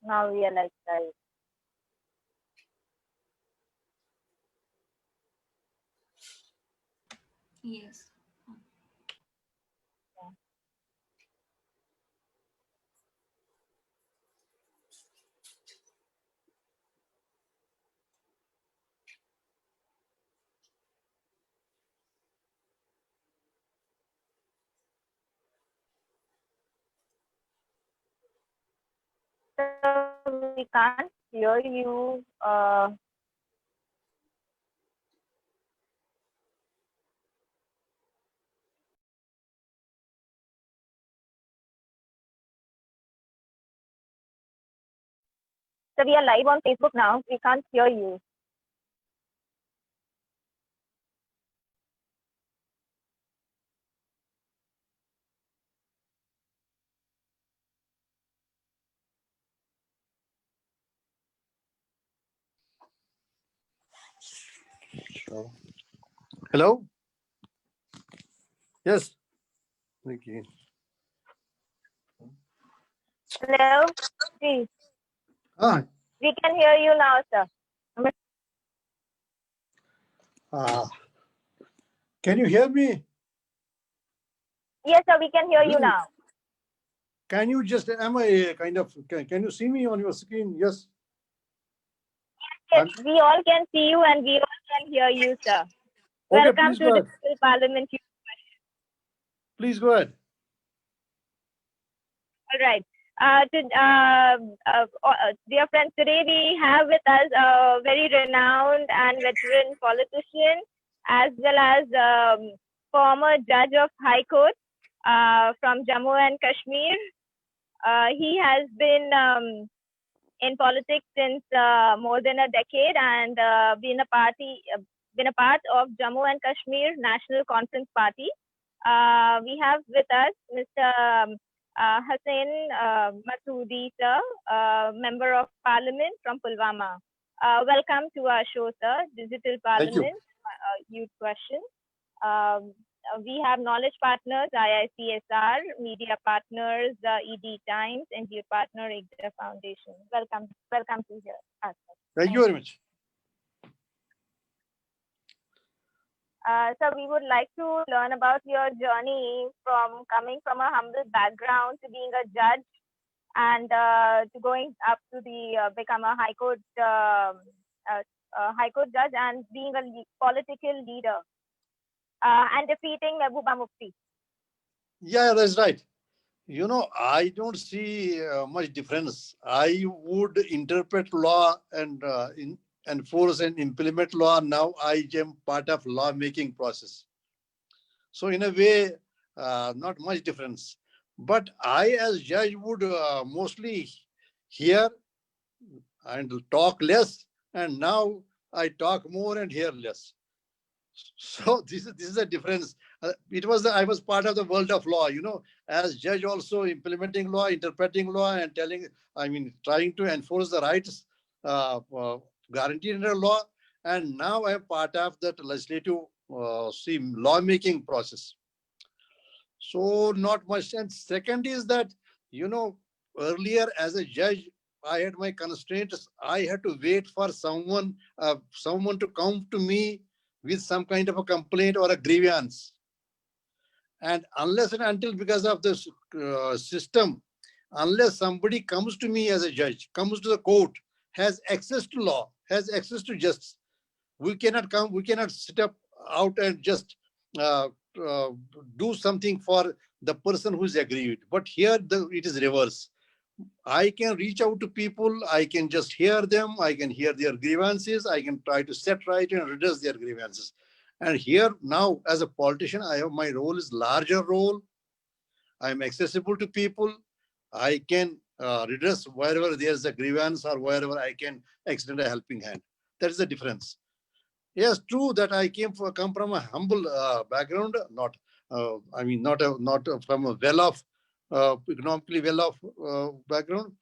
now realized, right? Yes. So we can't hear you. So we are live on Facebook now. We can't hear you. Hello? Yes. Okay. Hello? See, Ah, we can hear you now, sir. ah. Can you hear me? Yes, sir, we can hear you now. Can you just, am I kind of, can you see me on your screen? Yes. Yes, we all can see you and we all can hear you, sir. Okay, Welcome please to go ahead. Digital Parliament. Please go ahead. All right. Dear friends, today we have with us a very renowned and veteran politician, as well as former judge of High Court from Jammu and Kashmir. He has been in politics since more than a decade and been a part of Jammu and Kashmir National Conference Party. We have with us Mr. Hasnain Masoodi, sir, Member of Parliament from Pulwama. Welcome to our show, sir, Digital Parliament, Youth Question. We have knowledge partners, IICSR, media partners, ED Times, and your partner, Exeter Foundation. Welcome to here. Thank you very much. So we would like to learn about your journey from coming from a humble background to being a judge and to going up to the become a high court judge and being a political leader and defeating Mehbooba Mufti. Yeah, that's right. You know, I don't see much difference. I would interpret law and enforce and implement law. Now I am part of law-making process. So in a way, not much difference. But I, as judge, would mostly hear and talk less, and now I talk more and hear less. So this is a difference. I was part of the world of law, you know, as judge also implementing law, interpreting law, and trying to enforce the rights guaranteed under law. And now I am part of that legislative lawmaking process. So not much. And second is that, you know, earlier as a judge, I had my constraints. I had to wait for someone to come to me with some kind of a complaint or a grievance. And unless and until, because of this system, unless somebody comes to me as a judge, comes to the court, has access to law, has access to justice, we cannot sit up out and just uh, uh, do something for the person who is aggrieved. But here it is reverse. I can reach out to people, I can just hear them, I can hear their grievances, I can try to set right and redress their grievances. And here now, as a politician, my role is larger role. I am accessible to people. I can redress wherever there's a grievance or wherever I can extend a helping hand. That is the difference. Yes, true that I come from a humble background, not from a well-off, economically well-off background,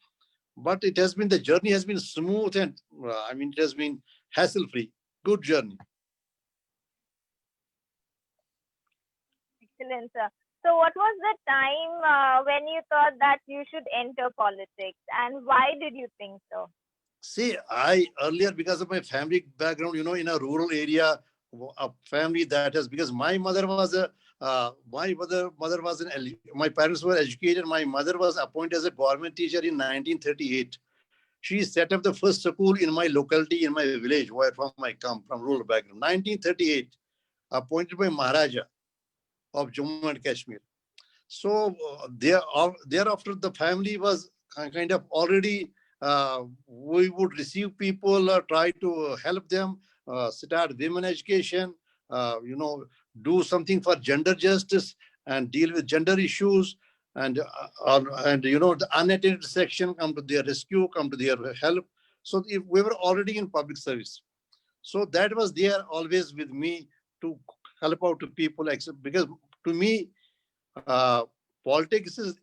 but the journey has been smooth and it has been hassle-free. Good journey. Excellent, sir. So what was the time when you thought that you should enter politics, and why did you think so? See, I earlier, because of my family background, in a rural area, a family that has, because my mother was my mother was my parents were educated. My mother was appointed as a government teacher in 1938. She set up the first school in my locality, in my village, where from I come, from rural background. 1938, appointed by Maharaja of Jammu and Kashmir. So thereafter, the family was kind of already, we would receive people, try to help them, start women education, do something for gender justice and deal with gender issues. And the unattended section come to their rescue, come to their help. So if we were already in public service. So that was there always with me to help out to people, because to me, uh, politics is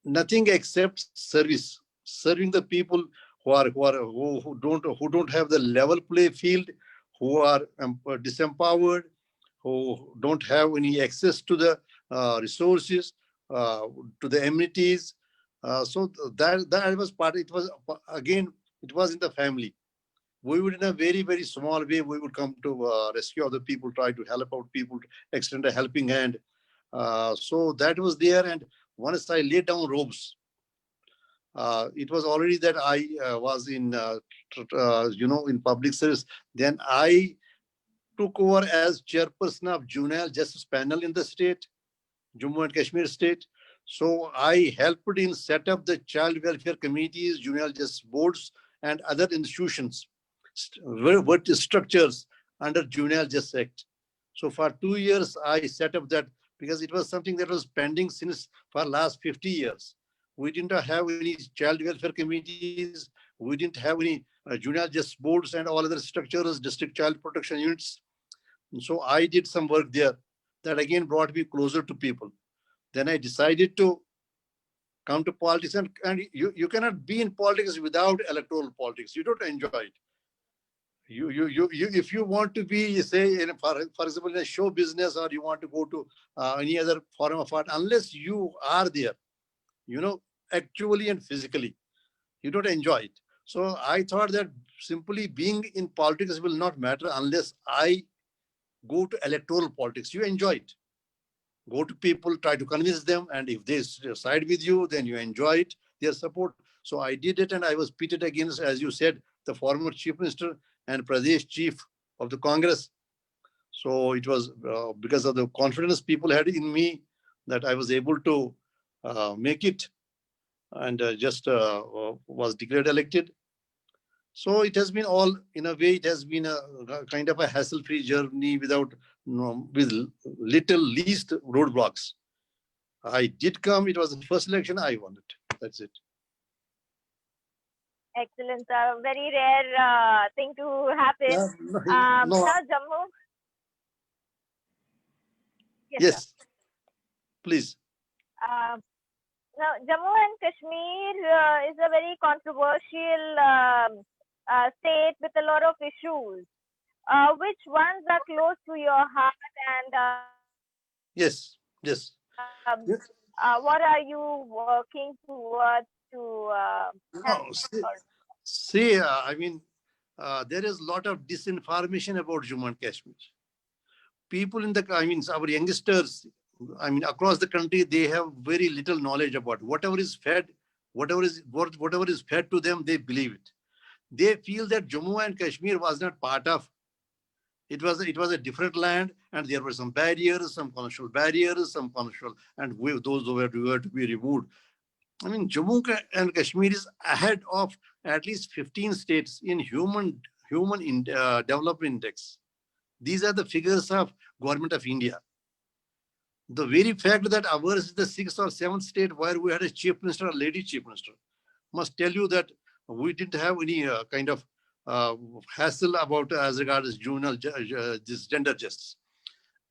nothing except service, serving the people who don't have the level play field, who are disempowered, who don't have any access to the resources, uh, to the amenities. So that was part. It was again. It was in the family. We would, in a very very small way, we would come to rescue other people, try to help out people, extend a helping hand. So that was there. And once I laid down robes, it was already that I was in public service. Then I took over as chairperson of juvenile justice panel in the state, Jammu and Kashmir state. So I helped in set up the child welfare committees, juvenile justice boards, and other institutions, what structures under Juvenile Justice Act. So for 2 years, I set up that, because it was something that was pending since for last 50 years. We didn't have any child welfare committees. We didn't have any juvenile justice boards and all other structures, district child protection units. So I did some work there that again brought me closer to people. Then I decided to come to politics, and you cannot be in politics without electoral politics. You don't enjoy it. You if you want to be, say, for example, in a show business, or you want to go to any other form of art, unless you are there, you know, actually and physically, you don't enjoy it. So I thought that simply being in politics will not matter unless I go to electoral politics. You enjoy it. Go to people, try to convince them, and if they side with you, then you enjoy it, their support. So I did it, and I was pitted against, as you said, the former chief minister and Pradesh chief of the Congress. So it was because of the confidence people had in me that I was able to make it, and just was declared elected. So it has been all, in a way, it has been a kind of a hassle-free journey without, with little least roadblocks. I did come. It was the first election. I won it. That's it. Excellent. A very rare thing to happen. Yeah, no, Now, Jammu. Yes, sir. yes, please. Now, Jammu and Kashmir is a very controversial state with a lot of issues. Which ones are close to your heart, and Yes, yes. Yes. what are you working towards to No, see, I mean, there is a lot of disinformation about Jammu and Kashmir. People in the, I mean, our youngsters, I mean, across the country, they have very little knowledge about whatever is fed, whatever is fed to them, they believe it. They feel that Jammu and Kashmir was not part of. It was a different land, and there were some barriers, some constitutional barriers, and those were to be removed. I mean, Jammu and Kashmir is ahead of at least 15 states in human development index. These are the figures of Government of India. The very fact that ours is the sixth or seventh state where we had a chief minister, a lady chief minister, must tell you that we didn't have any kind of uh, hassle about as regards juvenile this gender justice.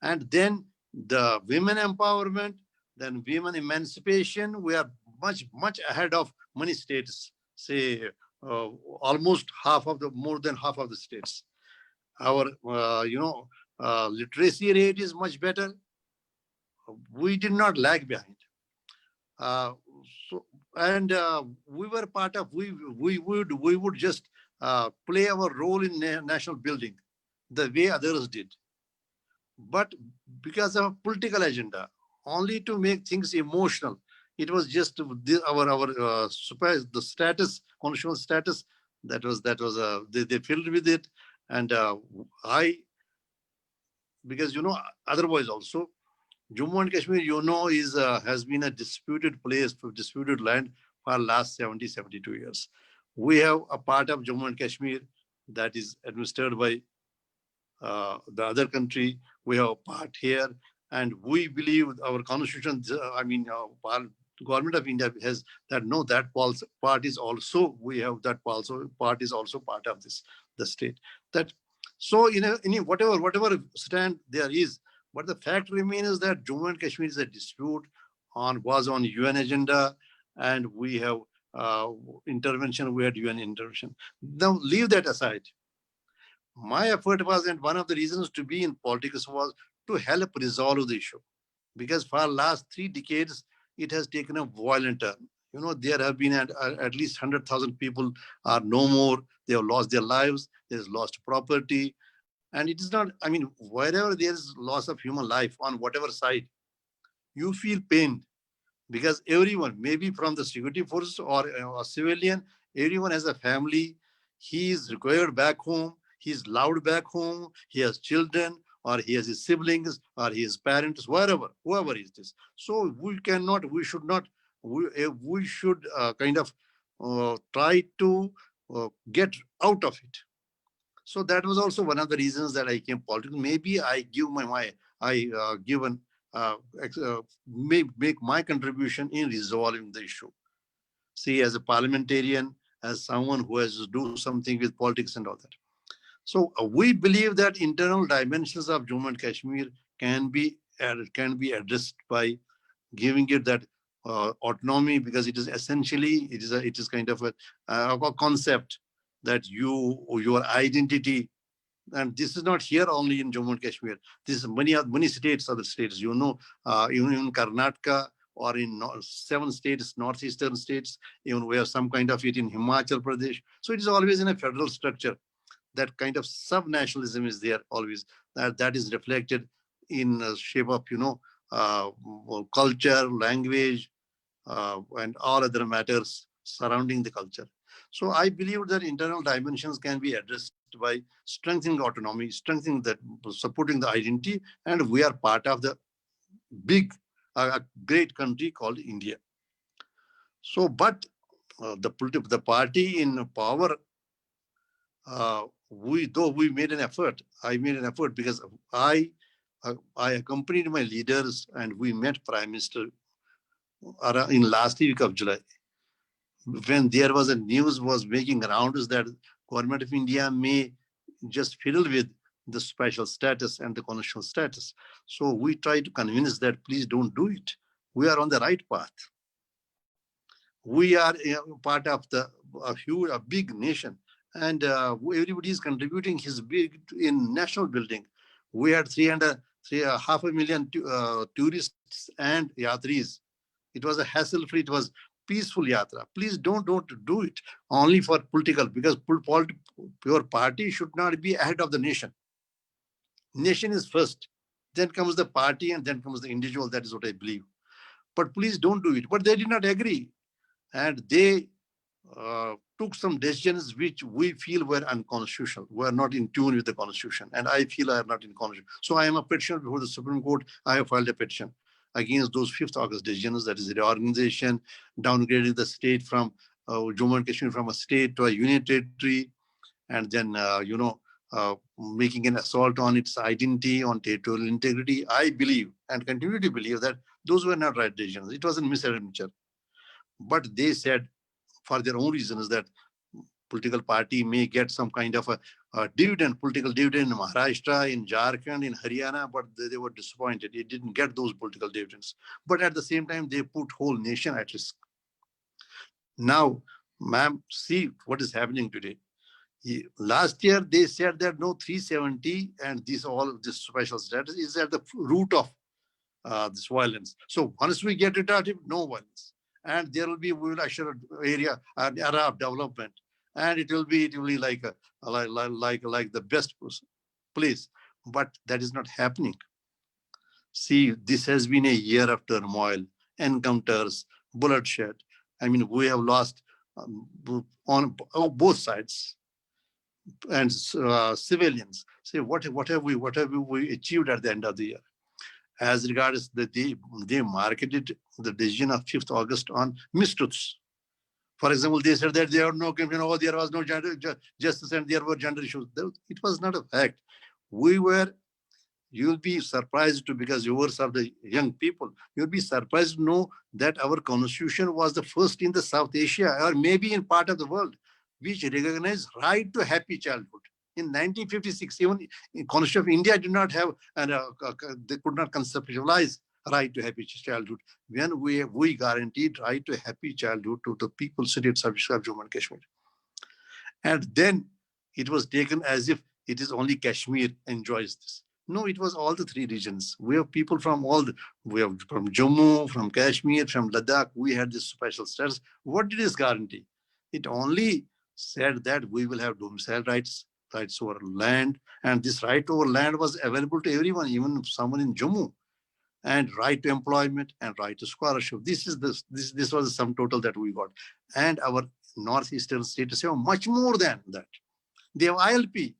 And then the women empowerment, then women emancipation, we are much ahead of many states, say almost more than half of the states. Our literacy rate is much better. we did not lag behind. Uh, so and we were part of. We would just play our role in national building, the way others did. But because of a political agenda, only to make things emotional, it was just the status, constitutional status, they filled with it. And I, because otherwise also Jammu and Kashmir, is has been a disputed place, for disputed land for last 70, 72 years. We have a part of Jammu and Kashmir that is administered by the other country. We have a part here, and we believe our constitution. Government of India has that. No, that part is also, we have that part is also part of the state. That so in whatever stand there is, but the fact remains that Jammu and Kashmir is a dispute was on UN agenda, and we have intervention. We had UN intervention. Now leave that aside. My effort was, and one of the reasons to be in politics was to help resolve the issue, because for last 3 decades it has taken a violent turn. There have been at least 100,000 people are no more. They have lost their lives. There's lost property, and it is not. Wherever there is loss of human life on whatever side, you feel pain, because everyone, maybe from the security forces or a civilian, everyone has a family. He is required back home. He's loved back home. He has children, or he has his siblings, or his parents, whoever is this. So we should not, we should kind of try to get out of it. So that was also one of the reasons that I came politics. Maybe I give make my contribution in resolving the issue. See, as a parliamentarian, as someone who has to do something with politics and all that. So we believe that internal dimensions of Jammu and Kashmir can be addressed by giving it that autonomy, because it is essentially, it is kind of a concept that your identity. And this is not here only in Jammu and Kashmir. This is many states, other states. Even in Karnataka, or in 7 states, northeastern states. Even we have some kind of it in Himachal Pradesh. So it is always in a federal structure. That kind of sub-nationalism is there always. That is reflected in shape of culture, language, and all other matters surrounding the culture. So I believe that internal dimensions can be addressed by strengthening autonomy, supporting the identity, and we are part of the big, great country called India. So, but the party in power, we made an effort. I made an effort because I accompanied my leaders, and we met Prime Minister in last week of July, when there was a news was making rounds that Government of India may just fiddle with the special status and the constitutional status. So we try to convince that please don't do it. We are on the right path. We are part of a big nation, and everybody is contributing his big in national building. We had 500,000 tourists and yatris. It was a hassle-free. It was peaceful yatra. Please don't do it only for political, because your party should not be ahead of the nation. Nation is first, then comes the party, and then comes the individual. That is what I believe. But please don't do it. But they did not agree, and they took some decisions which we feel were unconstitutional, were not in tune with the constitution, and I feel I am not in constitution. So I am a petitioner before the Supreme Court. I have filed a petition against those 5th August decisions, that is reorganization, downgrading the state from Jammu and Kashmir from a state to a union territory, and then making an assault on its identity, on territorial integrity. I believe and continue to believe that those were not right decisions. It was a misadventure. But they said, for their own reasons, that political party may get some kind of a political dividend in Maharashtra, in Jharkhand, in Haryana, but they were disappointed. It didn't get those political dividends. But at the same time, they put whole nation at risk. Now, ma'am, see what is happening today. Last year, they said that no 370 and this special status is at the root of this violence. So once we get it out, no violence, and there will be, we will assure area an era of development, and it will be like like the best place. But that is not happening. See, this has been a year of turmoil, encounters, bloodshed. I mean, we have lost on both sides, and civilians. Say, what have we achieved at the end of the year? As regards they marketed the decision of 5th August on mistruths. For example, they said that there are no, there was no gender justice and there were gender issues. It was not a fact. We were, you'll be surprised to, because you were of the young people, you'll be surprised to know that our constitution was the first in the South Asia or maybe in part of the world which recognized right to happy childhood. In 1956, even in Constitution of India did not have, and they could not conceptualize right to happy childhood. When we guaranteed right to happy childhood to the people states of Jammu and Kashmir. And then it was taken as if it is only Kashmir enjoys this. No, it was all the three regions. We have people from we have from Jammu, from Kashmir, from Ladakh. We had this special status. What did this guarantee? It only said that we will have domicile rights over land, and this right over land was available to everyone, even someone in Jammu, and right to employment and right to scholarship. This was the sum total that we got, and our northeastern states have much more than that. They have ILP,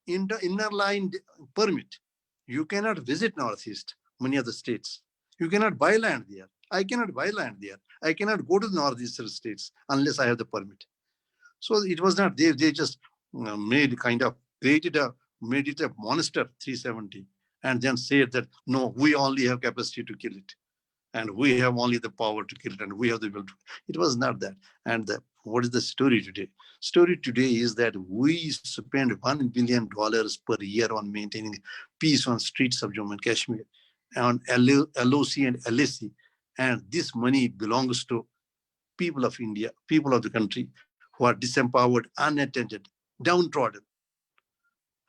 in the inner line permit. You cannot visit Northeast, many other states. You cannot buy land there. I cannot buy land there. I cannot go to the Northeastern states unless I have the permit. So it was not, they just made it a monster 370 and then said that, no, we only have capacity to kill it. And we have only the power to kill it, and we have the will to. It was not that. And what is the story today? Story today is that we spend $1 billion per year on maintaining peace on streets of Jammu and Kashmir, on LOC and LAC. And this money belongs to people of India, people of the country who are disempowered, unattended, downtrodden,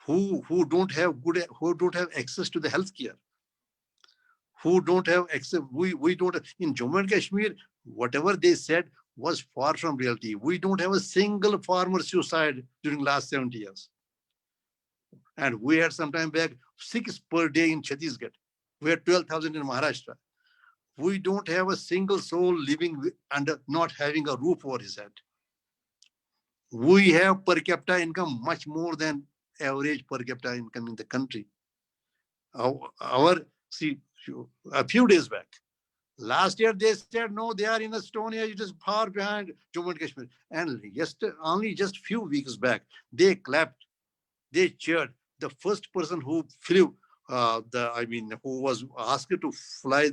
who don't have access to the healthcare, who don't have access. We don't, in Jammu and Kashmir, whatever they said was far from reality. We don't have a single farmer suicide during last 70 years. And we had some time back 6 per day in Chhattisgarh. We had 12,000 in Maharashtra. We don't have a single soul living under not having a roof over his head. We have per capita income much more than average per capita income in the country. See, a few days back, last year they said, no, they are in Estonia, it is far behind Jammu and Kashmir. And only just few weeks back, they clapped, they cheered. The first person who flew, who was asked to fly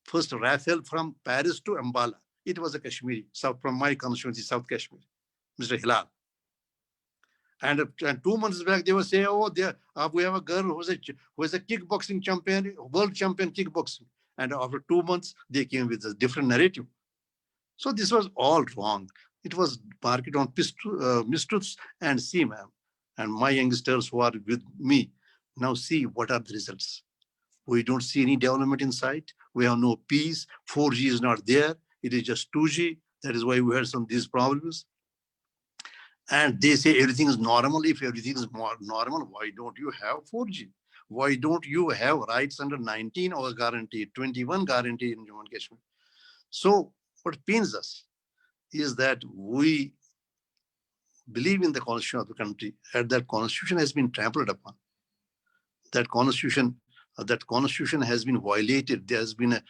first Rafale from Paris to Ambala, it was a Kashmiri, from my constituency, South Kashmir, Mr. Hilal. And 2 months back, they were saying, oh, we have a girl who is a kickboxing champion, world champion kickboxing. And after 2 months, they came with a different narrative. So this was all wrong. It was marketed on mistruths. And see, ma'am, and my youngsters who are with me, now see what are the results. We don't see any development in sight. We have no peace. 4G is not there. It is just 2G. That is why we had some of these problems. And they say everything is normal. If everything is more normal, why don't you have 4G? Why don't you have rights under 19 or guarantee, 21 guarantee in Jammu and Kashmir? So what pains us is that we believe in the constitution of the country, and that constitution has been trampled upon. That constitution has been violated. There has been a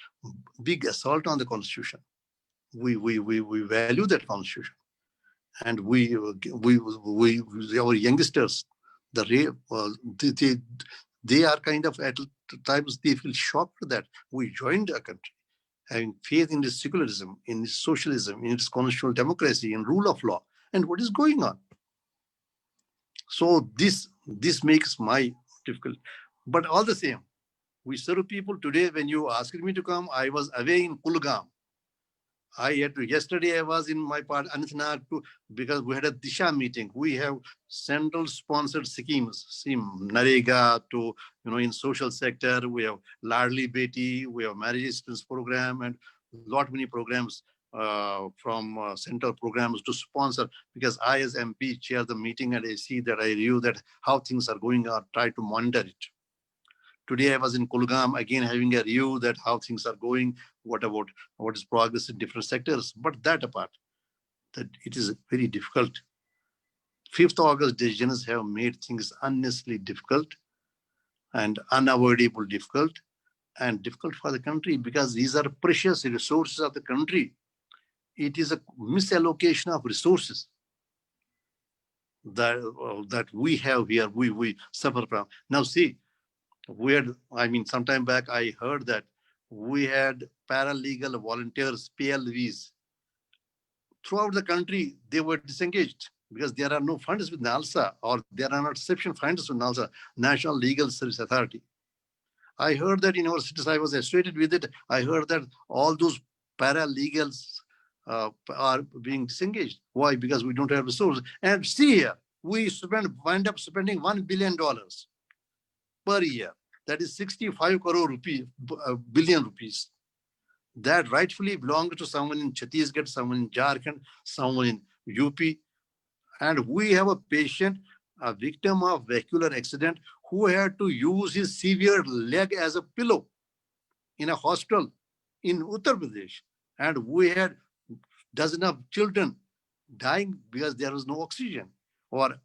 big assault on the constitution. We value that constitution. And our youngsters, they are kind of, at times they feel shocked that we joined a country having faith in its secularism, in its socialism, in its constitutional democracy, in rule of law, and what is going on. So this makes my difficult. But all the same, we serve people. Today, when you asked me to come, I was away in Kulgam. Yesterday I was in my part Anantnag because we had a Disha meeting. We have central sponsored schemes, Narega to, in social sector, we have Ladli Beti, we have marriage assistance program and lot many programs from central programs to sponsor, because I as MP chair the meeting and I see that I review that how things are going on, try to monitor it. Today I was in Kulgam again having a review that how things are going, what is progress in different sectors. But that apart, that it is very difficult. 5th August decisions have made things unnecessarily difficult and unavoidable difficult and difficult for the country, because these are precious resources of the country. It is a misallocation of resources that we have here, we suffer from. Now see, sometime back I heard that we had paralegal volunteers, PLVs. Throughout the country, they were disengaged because there are no funds with NALSA, or there are not sufficient funds with NALSA, National Legal Service Authority. I heard that in our cities, I was associated with it. I heard that all those paralegals are being disengaged. Why? Because we don't have resources. And see here, we wind up spending $1 billion per year. That is 65 crore rupees, billion rupees. That rightfully belongs to someone in Chhattisgarh, someone in Jharkhand, someone in UP. And we have a patient, a victim of vascular accident, who had to use his severed leg as a pillow in a hospital in Uttar Pradesh. And we had dozens of children dying because there was no oxygen. Or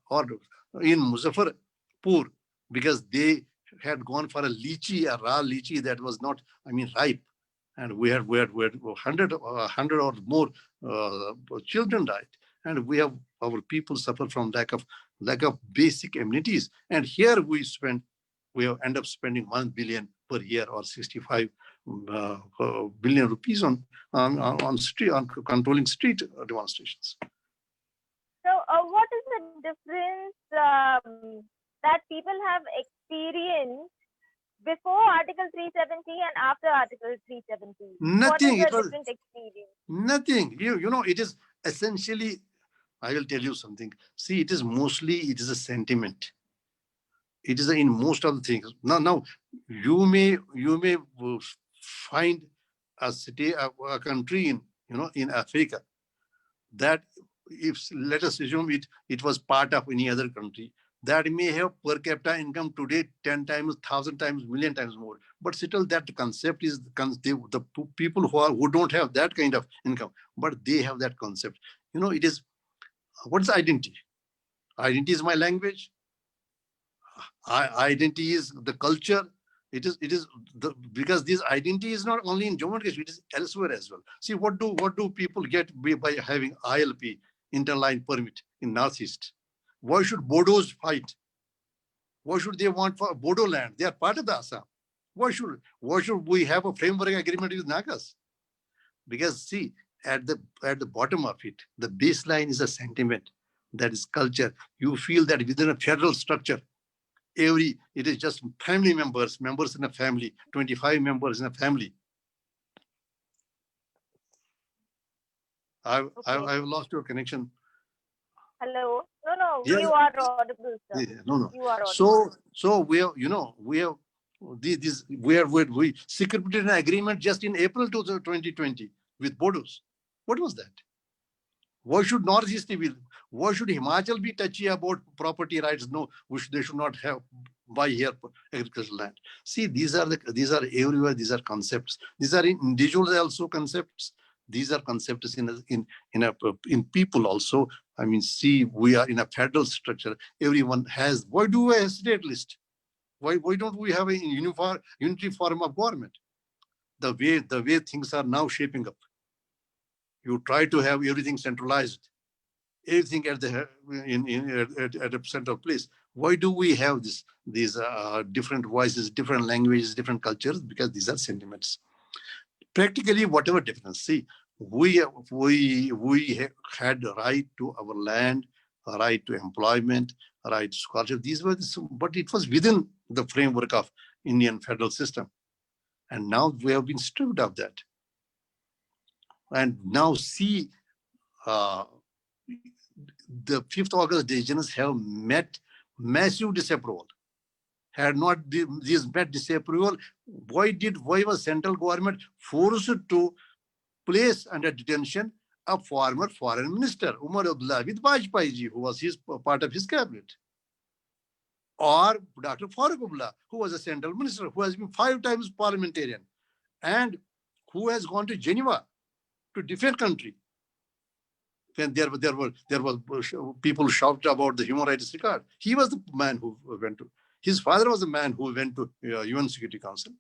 in Muzaffarpur, because they had gone for a raw lychee that was not, ripe. And we had 100 or more children died. And our people suffer from lack of basic amenities. And here we end up spending 1 billion per year, or 65 billion rupees on controlling street demonstrations. So what is the difference that people have experienced before Article 370 and after Article 370? Nothing. What is the different experience? Nothing. It is essentially, I will tell you something. See, it is a sentiment. It is in most of the things. Now you may find a city, a country in Africa, that if, let us assume it was part of any other country, that may have per capita income today 10 times, 1,000 times, million times more. But still, that concept is the people who don't have that kind of income, but they have that concept. It is, what is identity? Identity is my language. Identity is the culture. It is because this identity is not only in Jammu and Kashmir, it is elsewhere as well. See, what do people get by having ILP, interline permit, in Northeast? Why should Bodos fight? Why should they want for Bodo land? They are part of the Assam. Why should we have a framework agreement with Nagas? Because see, at the bottom of it, the baseline is a sentiment, that is culture. You feel that within a federal structure, it is just family members in a family, 25 members in a family. I've lost your connection. Hello. No, yeah. You are audible, sir. Yeah, no. You are audible. So we secreted an agreement just in April 2020 with Bodos. What was that? Why should Northeast be? Why should Himachal be touchy about property rights? No, they should not have buy here agricultural land. See, these are everywhere. These are concepts. These are in individuals also concepts. These are concepts in people also. See, we are in a federal structure. Everyone has. Why do we have a state list? Why don't we have a unity form of government? The way things are now shaping up. You try to have everything centralized, everything at a central place. Why do we have these different voices, different languages, different cultures? Because these are sentiments. Practically, whatever difference. See, we had right to our land, right to employment, right to scholarship. But it was within the framework of Indian federal system, and now we have been stripped of that. And now see, uh, the 5th August decisions have met massive disapproval. Had not these met disapproval, why was central government forced to place under detention a former foreign minister, Umar Abdullah, with Vajpayee ji, who was his part of his cabinet, or Dr. Farooq Abdullah, who was a central minister, who has been 5 times parliamentarian, and who has gone to Geneva to defend country. When there was people shouted about the human rights record. He was the man who went to. His father was the man who went to UN Security Council,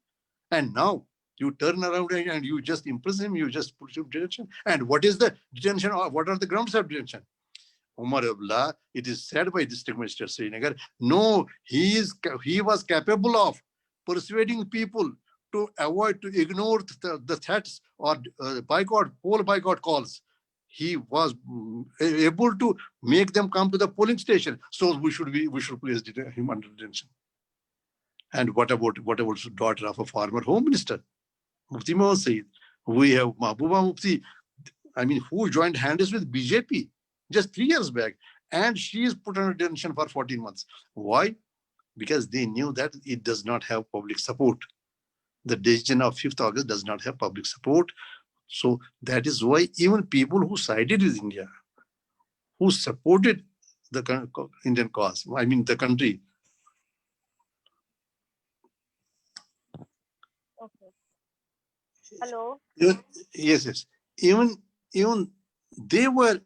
and now you turn around and you just imprison him. You just put him in detention. And what is the detention? Or what are the grounds of detention? Umar Abdullah, it is said by District Minister Srinagar, no, he was capable of persuading people to avoid, to ignore the threats or poll boycott calls. He was able to make them come to the polling station. So we should place him under detention. And what about the daughter of a former home minister, Mufti Mohammad Saeed? We have Mahbooba Mufti, who joined hands with BJP just 3 years back, and she is put under detention for 14 months. Why? Because they knew that it does not have public support. The decision of 5th August does not have public support. So that is why even people who sided with India, who supported the Indian cause, the country. Okay. Hello. Yes. Even they were.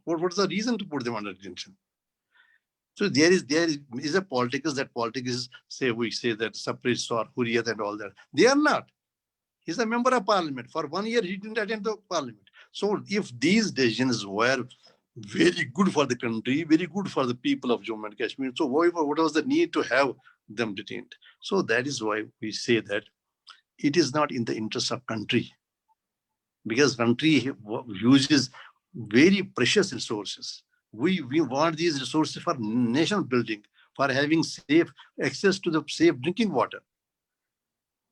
What was the reason to put them under detention? So there is a politics. That politics is, we say that separatists or Hurriyat and all that. They are not. He's a member of parliament. For 1 year, he didn't attend the parliament. So if these decisions were very good for the country, very good for the people of Jammu and Kashmir, so what was the need to have them detained? So that is why we say that it is not in the interest of country, because country uses very precious resources. We want these resources for nation building, for having safe access to the safe drinking water.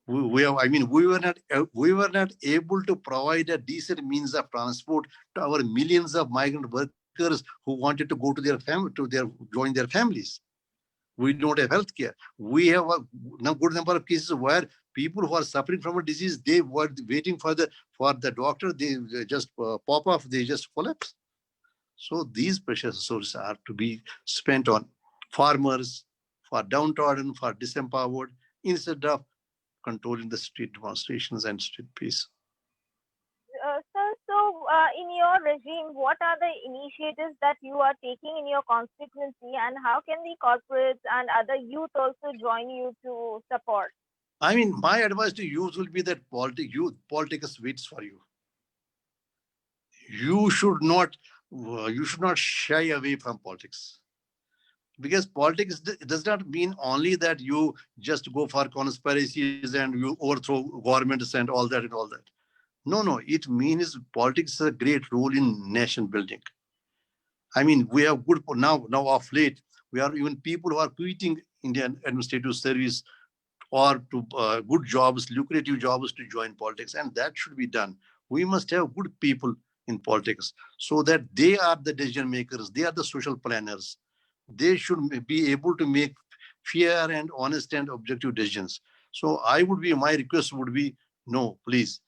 We were not able to provide a decent means of transport to our millions of migrant workers who wanted to go to join their families. We don't have healthcare. We have a good number of cases where people who are suffering from a disease, they were waiting for the doctor. They just pop off. They just collapse. So these precious resources are to be spent on farmers, for downtrodden, for disempowered, instead of controlling the street demonstrations and street peace. Sir, in your regime, what are the initiatives that you are taking in your constituency, and how can the corporates and other youth also join you to support? My advice to youth will be that politics waits for you. You should not shy away from politics. Because politics does not mean only that you just go for conspiracies and you overthrow governments and all that. No. It means politics is a great role in nation building. We have good now of late. We are even people who are quitting Indian administrative service or to good jobs, lucrative jobs, to join politics, and that should be done. We must have good people in politics so that they are the decision makers. They are the social planners. They should be able to make fair and honest and objective decisions. So my request would be, no, please.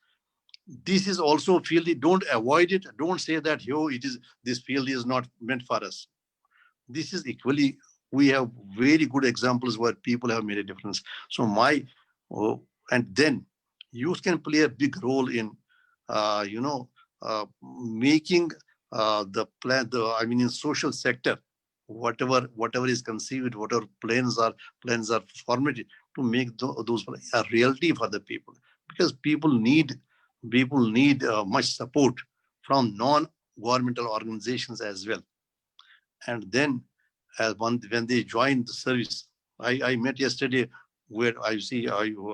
This is also field. Don't avoid it. Don't say that, this field is not meant for us. This is equally, we have very good examples where people have made a difference. So and then youth can play a big role in, making the plan, in social sector, whatever is conceived, whatever plans are formatted to make those a reality for the people, because people need much support from non-governmental organizations as well. And then when they join the service, I met yesterday where I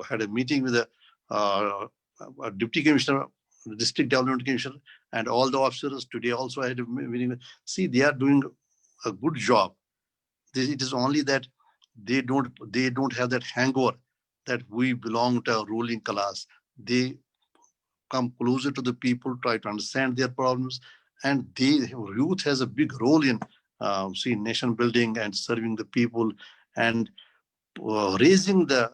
had a meeting with a deputy commissioner, district development commissioner, and all the officers. Today also I had a meeting. See, they are doing a good job. It is only that they don't have that hangover that we belong to a ruling class. They come closer to the people, try to understand their problems. And youth has a big role in nation building and serving the people and raising the,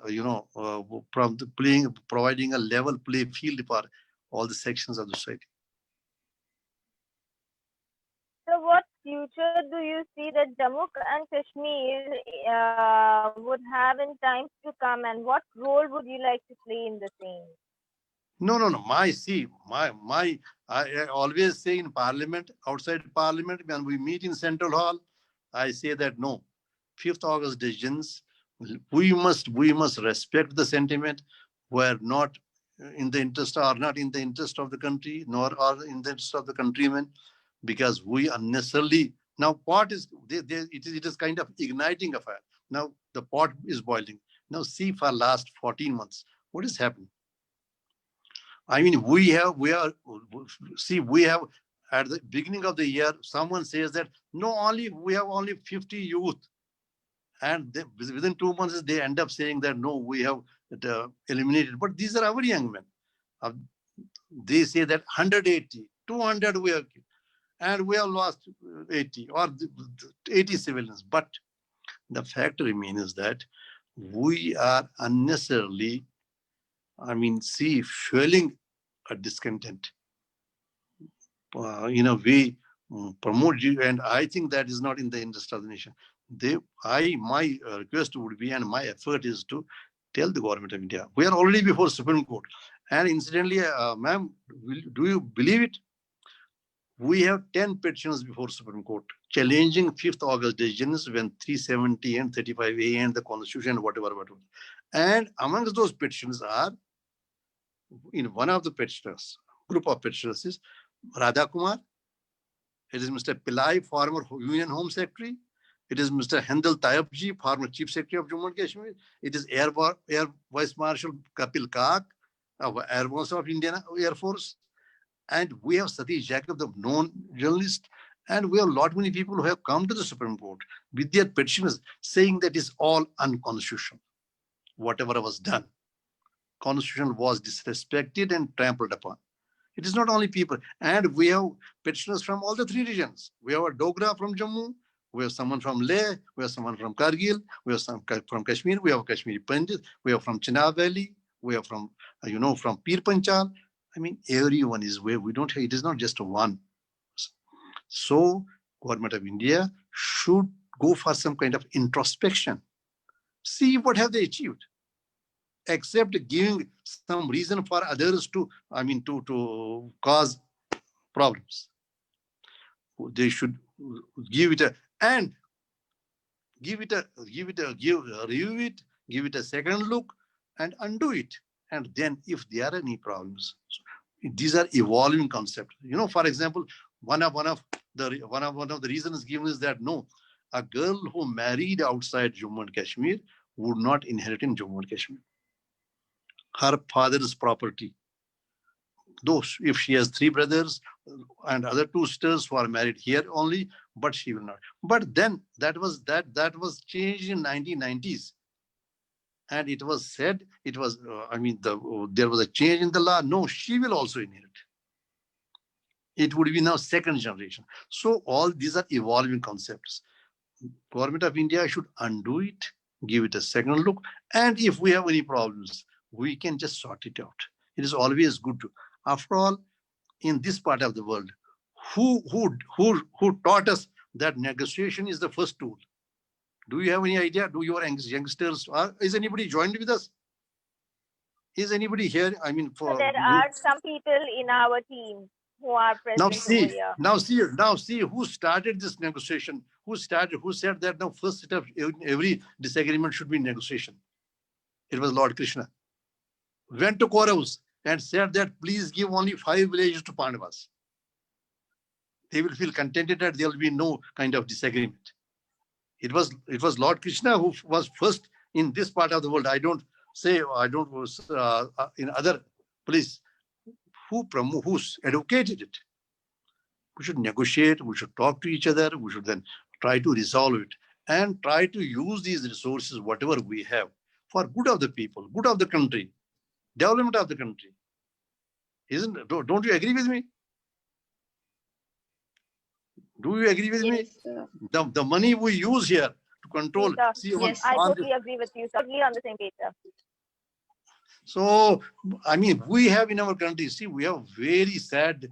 from the playing, providing a level play field for all the sections of the society. So what future do you see that Jammu and Kashmir would have in times to come, and what role would you like to play in the same? No. I always say in Parliament, outside Parliament, when we meet in Central Hall, I say that no, 5th August decisions, we must respect the sentiment. We're not in the interest, or not in the interest of the country, nor are in the interest of the countrymen, because we unnecessarily now pot is it is kind of igniting a fire. Now the pot is boiling. Now see, for last 14 months, what has happened? I mean, we have at the beginning of the year, someone says that no, we have only 50 youth. And within 2 months, they end up saying that no, we have eliminated. But these are our young men. They say that 180, 200 we have, and we have lost 80 or 80 civilians. But the fact remains that we are unnecessarily, fueling a discontent. In a way, promote you, and I think that is not in the interest of the nation. My request would be, and my effort is to tell the government of India, we are already before Supreme Court. And incidentally, ma'am, do you believe it? We have 10 petitions before Supreme Court challenging 5th August decisions when 370 and 35A and the Constitution, whatever. And amongst those petitions are, in one of the petitioners, group of petitioners is Radha Kumar. It is Mr. Pillai, former Union Home Secretary. It is Mr. Hendal Tayabji, former Chief Secretary of Jammu and Kashmir. It is Air Vice Marshal Kapil Kak, Air Force of Indian Air Force. And we have Satish Jacob, the known journalist. And we have a lot many people who have come to the Supreme Court with their petitions saying that is all unconstitutional. Whatever was done, Constitution was disrespected and trampled upon. It is not only people. And we have petitioners from all the 3 regions. We have a Dogra from Jammu. We have someone from Leh. We have someone from Kargil. We have some from Kashmir. We have a Kashmiri Pandit. We have from Chenab Valley. We have from, from Pir Panchal. I mean, everyone is where we don't have, it is not just one. So, Government of India should go for some kind of introspection. See what have they achieved. Except giving some reason for others to cause problems. They should give it review it, give it a second look, and undo it. And then, if there are any problems, these are evolving concepts. For example, one of the reasons given is that no, a girl who married outside Jammu and Kashmir would not inherit in Jammu and Kashmir her father's property. Though if she has 3 brothers and other 2 sisters who are married here only, but she will not. But then that was changed in 1990s. And it was said, there was a change in the law. No, she will also inherit. It would be now second generation. So all these are evolving concepts. Government of India should undo it, give it a second look. And if we have any problems, we can just sort it out. It is always good to. After all, in this part of the world, who taught us that negotiation is the first tool? Do you have any idea? Do your youngsters, is anybody joined with us? Is anybody here? So there are some people in our team who are present over here. Now see who started this negotiation. Who said that now first step in every disagreement should be negotiation? It was Lord Krishna. Went to Kauravas and said that please give only 5 villages to Pandavas. They will feel contented that there will be no kind of disagreement. It was Lord Krishna who was first in this part of the world. I don't in other place who educated it. We should negotiate. We should talk to each other. We should then try to resolve it and try to use these resources, whatever we have, for good of the people, good of the country, development of the country. Don't you agree with me? Do you agree with me? The money we use here to control. See, Yes. I totally agree with you. Totally on the same page, sir. So, I mean, we have in our country, see, we have very sad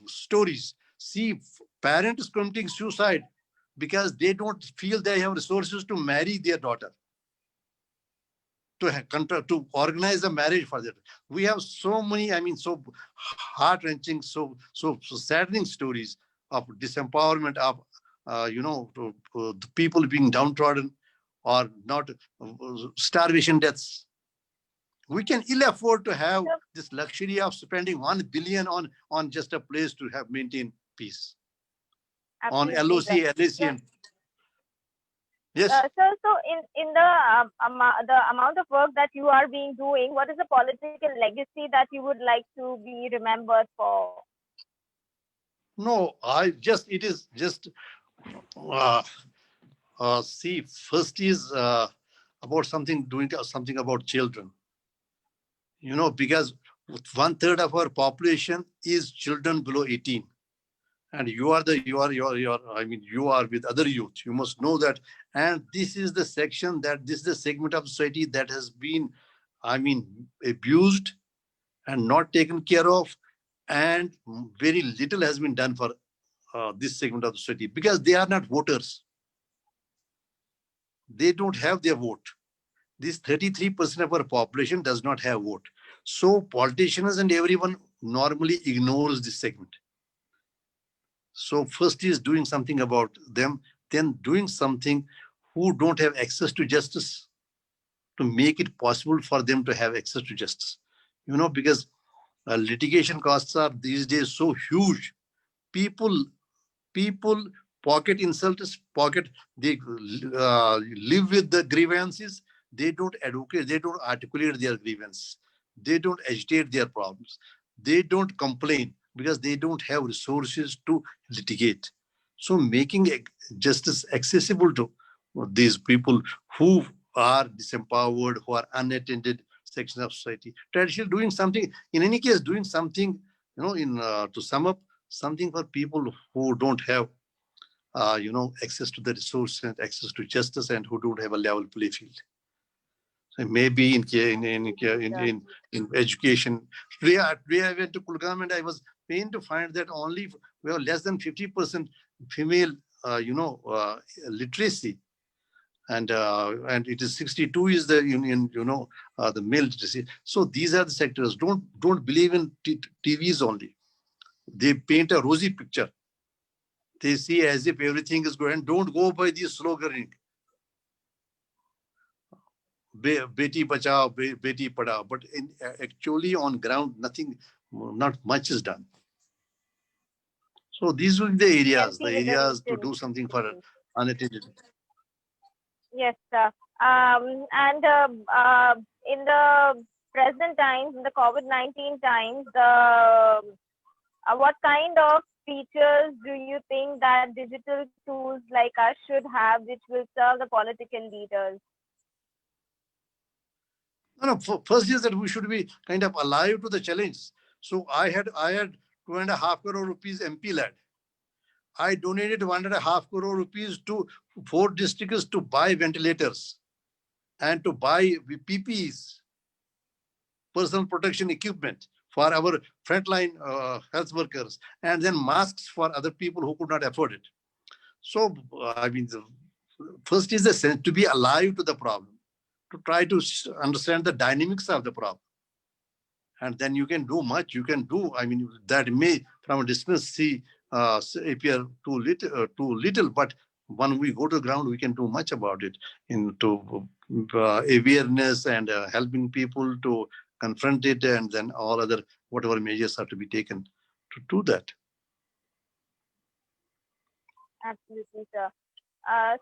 stories. See, parents committing suicide because they don't feel they have resources to marry their daughter, to organize a marriage for that. We have so many, I mean, so heart-wrenching, so saddening stories of disempowerment of, the people being downtrodden or not, starvation deaths. We can ill afford to have this luxury of spending 1 billion on just a place to have maintain peace. Absolutely, On LOC, LAC, and yes. So in the amount of work that you are being doing, what is the political legacy that you would like to be remembered for? No, it is just, see, first is about doing something about children. Because 1/3 of our population is children below 18. And you are with other youth. You must know that. And this is the segment of society that has been, abused and not taken care of. And very little has been done for this segment of the society because they are not voters. They don't have their vote. This 33% of our population does not have vote. So politicians and everyone normally ignores this segment. So first is doing something about them, then doing something who don't have access to justice to make it possible for them to have access to justice. Because litigation costs are these days so huge. People they live with the grievances. They don't advocate, they don't articulate their grievances, they don't agitate their problems, they don't complain because they don't have resources to litigate. So making justice accessible to these people who are disempowered, who are unattended section of society, traditionally doing something, in any case doing something, to sum up, something for people who don't have access to the resources and access to justice and who don't have a level play field. So maybe in education. Today I went to Pulwama and I was pained to find that only we have less than 50% female literacy. And it is 62 is the the male literacy. So these are the sectors. Don't believe in TVs only. They paint a rosy picture. They see as if everything is good, and don't go by this sloganing. Beti bachao, beti padhao. But actually on ground, not much is done. So these will be the areas to do something for unattended. Yes, sir. And in the present times, in the COVID-19 times, what kind of features do you think that digital tools like us should have, which will serve the political leaders? No. First is that we should be kind of alive to the challenge. So I had 2.5 crore rupees MP led. I donated 1.5 crore rupees to 4 districts to buy ventilators and to buy PPEs, personal protection equipment for our frontline health workers, and then masks for other people who could not afford it. So, the first is the sense to be alive to the problem, to try to understand the dynamics of the problem. And then you can do much. You can do, that may from a distance appear too little, but when we go to the ground, we can do much about it into awareness and helping people to confront it, and then all other whatever measures are to be taken to do that. Absolutely, sir.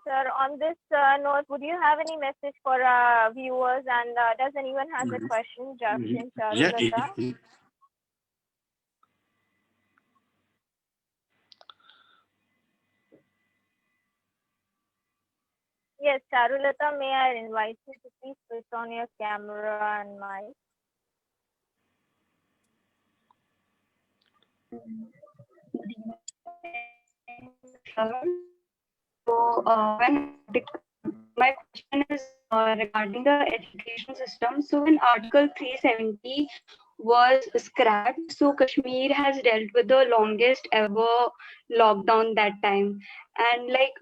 Sir, on this note, would you have any message for viewers? And does anyone have a question? Justin, Charulata? Yes, Charulata, may I invite you to please switch on your camera and mic? So, my question is regarding the education system. So, when Article 370 was scrapped, so Kashmir has dealt with the longest ever lockdown that time. And like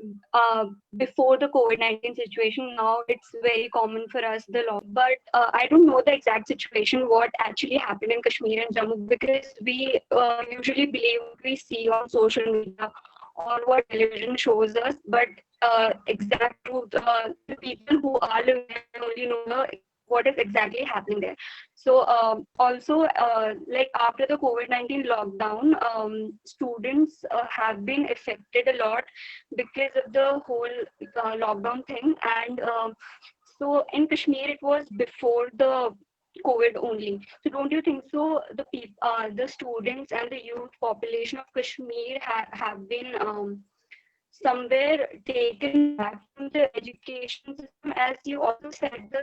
before the COVID-19 situation, now it's very common for us the law. But I don't know the exact situation, what actually happened in Kashmir and Jammu, because we usually believe what we see on social media or what television shows us, but exact truth, the people who are living there only know what is exactly happening there. So also, like after the COVID-19 lockdown, students have been affected a lot because of the whole lockdown thing. And so in Kashmir, it was before the COVID only. So don't you think so? The students and the youth population of Kashmir have been somewhere taken back from the education system, as you also said. The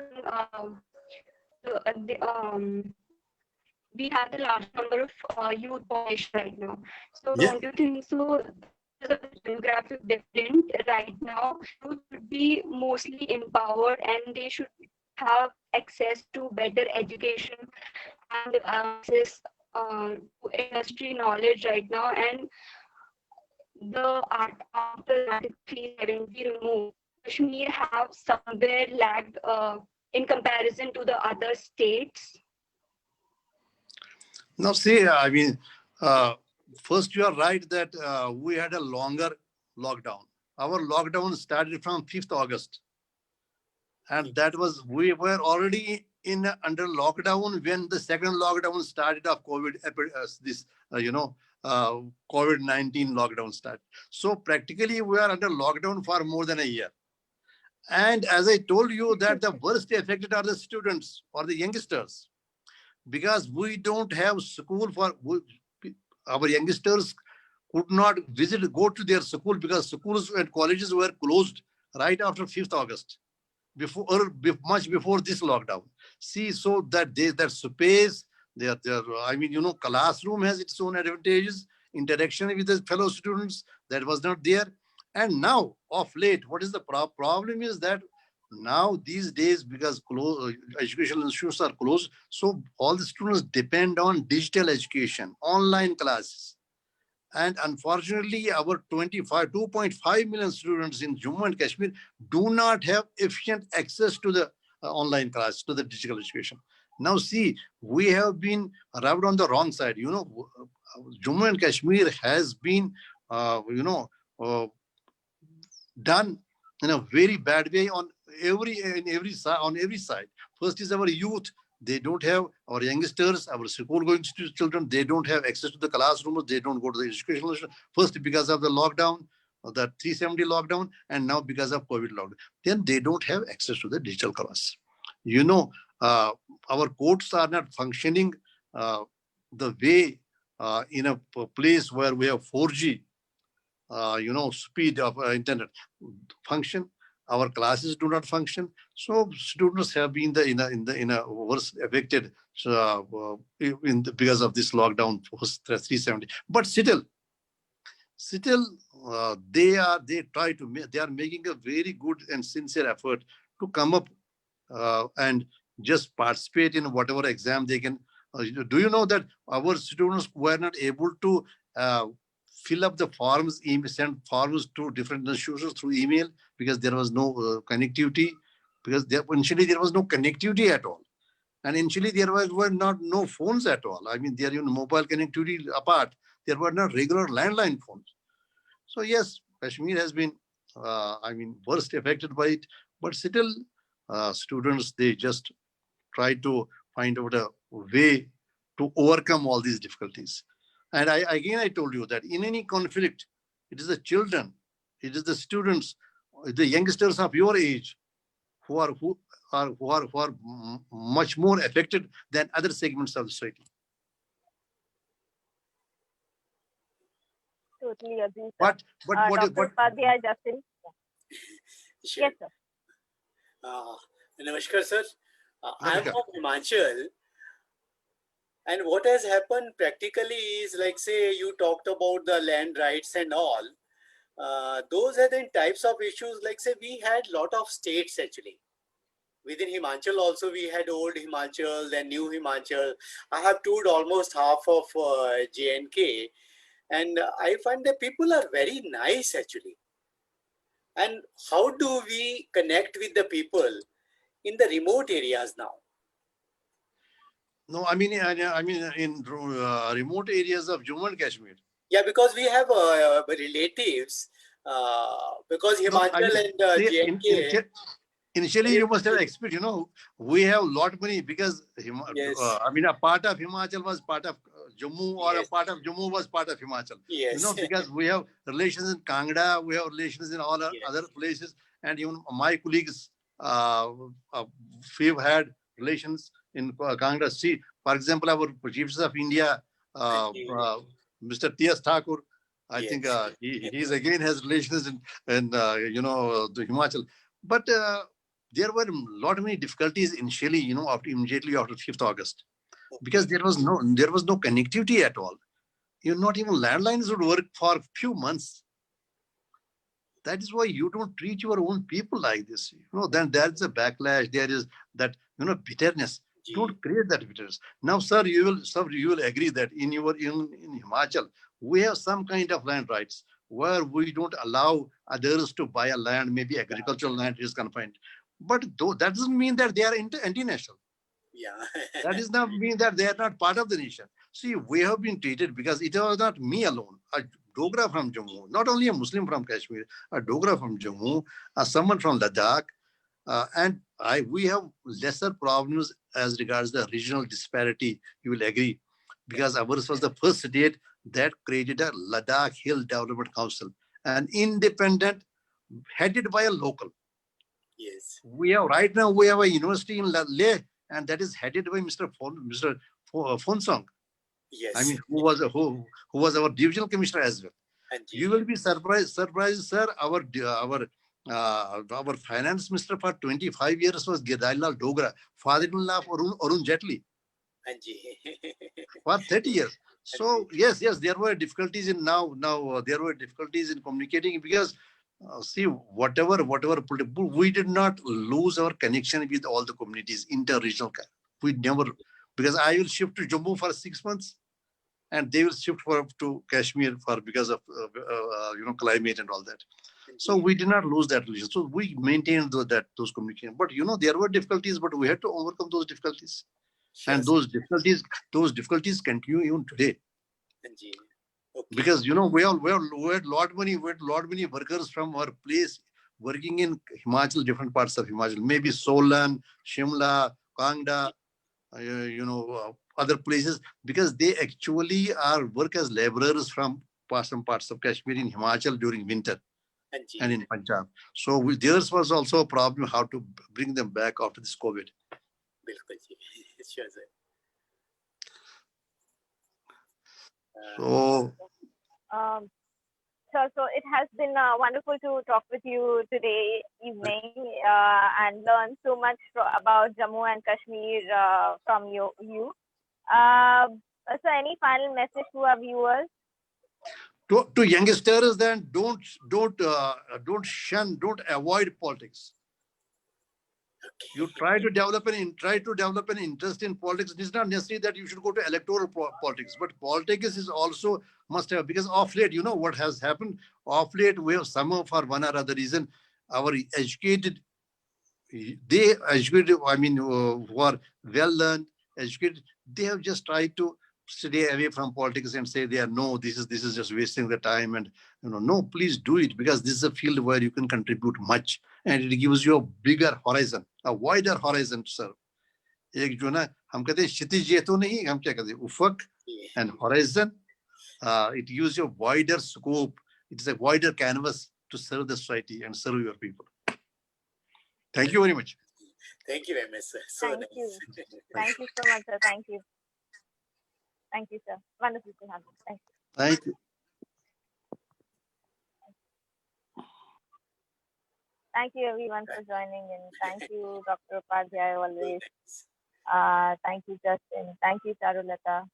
we have the large number of youth population right now. So Yeah. don't you think so? Because of the demographic different right now, youth should be mostly empowered and they should have access to better education and access to industry knowledge right now. And the art after Article 370 removed, Kashmir have somewhere lagged in comparison to the other states. Now, see, I mean, first you are right that we had a longer lockdown. Our lockdown started from 5th August. And that was, we were already in under lockdown when the second lockdown started of COVID, COVID-19 lockdown started. So practically we are under lockdown for more than a year. And as I told you that the worst affected are the students or the youngsters, because we don't have school for, our youngsters could not go to their school because schools and colleges were closed right after 5th August. Before or much before this lockdown. See, so that that space, I mean, classroom has its own advantages, interaction with the fellow students that was not there. And now, of late, what is the problem is that now these days, because educational institutions are closed, so all the students depend on digital education, online classes. And unfortunately, our 2.5 million students in Jammu and Kashmir do not have efficient access to the online class, to the digital education. Now, see, we have been arrived on the wrong side. Jammu and Kashmir has been, done in a very bad way on every side. First is our youth. They don't have, our youngsters, our school going children, they don't have access to the classrooms. They don't go to the educational. First, because of the lockdown, the 370 lockdown, and now because of COVID lockdown. Then they don't have access to the digital class. Our courts are not functioning the way in a place where we have 4G, speed of internet function. Our classes do not function, so students have been in a worse affected because of this lockdown 370. But still, they are making a very good and sincere effort to come up and just participate in whatever exam they can. Do you know that our students were not able to fill up the forms, send forms to different institutions through email because there was no connectivity, because initially there was no connectivity at all. And initially there were no phones at all. I mean, there mobile connectivity apart, there were not regular landline phones. So yes, Kashmir has been, worst affected by it, but still students, they just try to find out a way to overcome all these difficulties. And I told you that in any conflict, it is the children, it is the students, the youngsters of your age who are much more affected than other segments of the society. Totally agree, sir. But what Dr. Upadhyay, Justin. Sure. Yes, sir. Namaskar, sir. I'm from Himachal, And what has happened practically is, like, say, you talked about the land rights and all. Those are the types of issues. Like, say, we had lot of states actually. Within Himachal also we had old Himachal, then new Himachal. I have toured almost half of J&K, and I find that people are very nice actually. And how do we connect with the people in the remote areas now? No, I mean, in remote areas of Jammu and Kashmir. Yeah, because we have relatives, because No, I Himachal mean, and see, J&K. initially you must have expected, we have lot many because Yes, a part of Himachal was part of Jammu, or a yes, part of Jammu was part of Himachal. yes, Because we have relations in Kangra, we have relations in all other yes, places, and even my colleagues, we've had relations in Kangra. See, for example, our Chief Justice of India, Mr. T.S. Thakur, I think yes, he's again has relations in the Himachal. But there were a lot many difficulties initially, immediately after 5th August, because okay, there was no connectivity at all. Not even landlines would work for a few months. That is why you don't treat your own people like this. Then there's a backlash. There is that bitterness. Ji, Don't create that bitterness. Now, sir, you will agree that in Himachal we have some kind of land rights where we don't allow others to buy a land. Maybe agricultural land is confined, but though that doesn't mean that they are anti-national. yeah, That does not mean that they are not part of the nation. See, we have been treated because it was not me alone. A Dogra from Jammu, not only a Muslim from Kashmir, a Dogra from Jammu, someone from Ladakh, we have lesser problems as regards the regional disparity. You will agree, because ours was the first state that created a Ladakh Hill Development Council, an independent, headed by a local. yes, Right now we have a university in Leh, and that is headed by Mr. Fonsong. I yes, mean, who was our divisional commissioner as well. and You Ji, will be surprised, sir. Our finance minister for 25 years was Gidailal Dogra, father-in-law of Arun Jaitley, and Ji, for 30 years. and Ji, So yes, there were difficulties in there were difficulties in communicating, because see, whatever we did not lose our connection with all the communities, inter-regional. We never, because I will shift to Jammu for 6 months, and they will shift to Kashmir because of climate and all that. and So Ji, we did not lose that relation. So we maintained those communication. But there were difficulties, but we had to overcome those difficulties. sure, And those difficulties continue even today. and Ji, okay, Because we had lot many workers from our place working in Himachal, different parts of Himachal, maybe Solan, Shimla, Kangda, other places, because they actually are work as laborers from some parts of Kashmir in Himachal during winter and and Ji, in Punjab. So theirs was also a problem how to bring them back after this COVID. bilkul Ji, sure, sir. So Um, so it has been wonderful to talk with you today evening and learn so much about Jammu and Kashmir from you. So any final message to our viewers? to youngsters, then don't shun, don't avoid politics. You try to develop an interest in politics. It's not necessary that you should go to electoral politics, but politics is also must have, because of late, what has happened. Of late, we have some, for one or other reason, our educated, who are well learned, educated, they have just tried to stay away from politics and say this is just wasting the time. And no, please do it, because this is a field where you can contribute much, and it gives you a bigger horizon, a wider horizon to serve. एक जो ना हम कहते हैं क्षितिज, ये तो नहीं, हम क्या कहते हैं उफक and horizon. It gives you a wider scope. It is a wider canvas to serve the society and serve your people. Thank you very much. Thank you very much, sir. So Thank nice. you. Thank you so much, sir. Thank you. Thank you, sir. Wonderful to have you. Thank you. Thank you. Thank you everyone for joining in. Thank you, Dr. Upadhyay, So always. nice. Thank you, Justin. Thank you, Charulata.